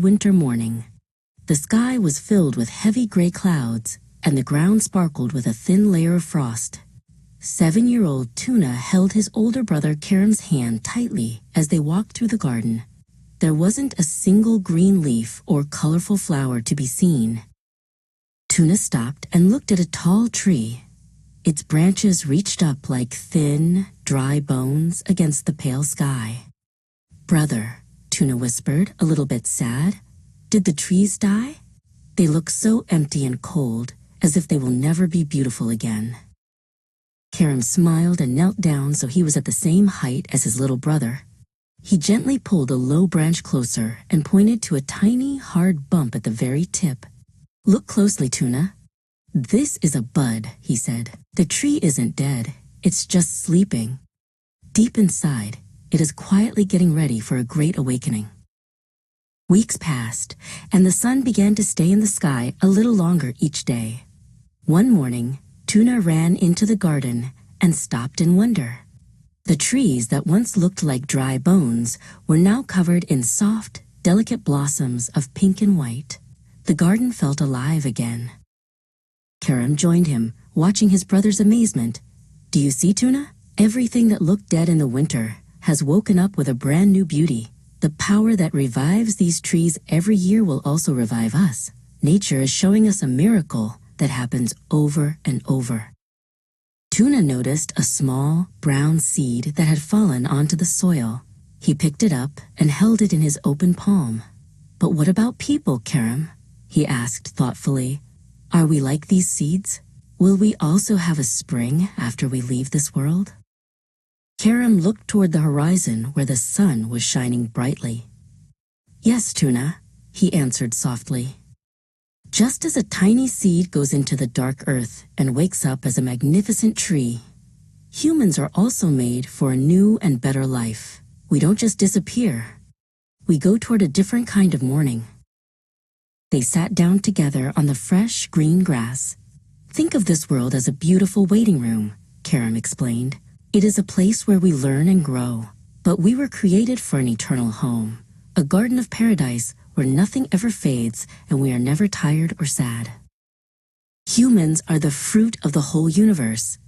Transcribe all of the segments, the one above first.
midwinter morning. The sky was filled with heavy gray clouds, and the ground sparkled with a thin layer of frost. 7-year-old Tuna held his older brother Karam's hand tightly as they walked through the garden. There wasn't a single green leaf or colorful flower to be seen. Tuna stopped and looked at a tall tree. Its branches reached up like thin, dry bones against the pale sky. "Brother," Tuna whispered, a little bit sad, "did the trees die? They look so empty and cold, as if they will never be beautiful again." Karam smiled and knelt down so he was at the same height as his little brother. He gently pulled a low branch closer and pointed to a tiny, hard bump at the very tip. "Look closely, Tuna. This is a bud," he said. "The tree isn't dead, it's just sleeping. Deep inside, it is quietly getting ready for a great awakening." Weeks passed, and the sun began to stay in the sky a little longer each day. One morning, Tuna ran into the garden and stopped in wonder. The trees that once looked like dry bones were now covered in soft, delicate blossoms of pink and white. The garden felt alive again. Karam joined him, watching his brother's amazement. "Do you see, Tuna? Everything that looked dead in the winter has woken up with a brand new beauty. The power that revives these trees every year will also revive us. Nature is showing us a miracle that happens over and over." Tuna noticed a small, brown seed that had fallen onto the soil. He picked it up and held it in his open palm. "But what about people, Karam?" he asked thoughtfully. "Are we like these seeds? Will we also have a spring after we leave this world?" Karam looked toward the horizon where the sun was shining brightly. "Yes, Tuna," he answered softly. "Just as a tiny seed goes into the dark earth and wakes up as a magnificent tree, humans are also made for a new and better life. We don't just disappear. We go toward a different kind of morning." They sat down together on the fresh, green grass. "Think of this world as a beautiful waiting room," Karam explained. "It is a place where we learn and grow. But we were created for an eternal home, a garden of paradise where nothing ever fades and we are never tired or sad." "Humans are the fruit of the whole universe,"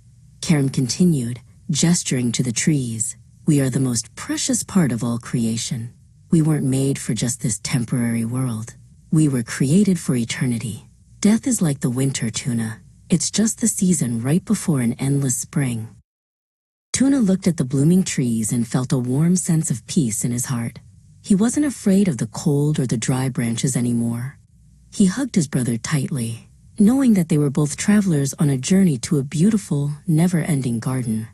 Karam continued, gesturing to the trees. "We are the most precious part of all creation. We weren't made for just this temporary world. We were created for eternity. Death is like the winter, Tuna. It's just the season right before an endless spring." Tuna looked at the blooming trees and felt a warm sense of peace in his heart. He wasn't afraid of the cold or the dry branches anymore. He hugged his brother tightly, knowing that they were both travelers on a journey to a beautiful, never-ending garden.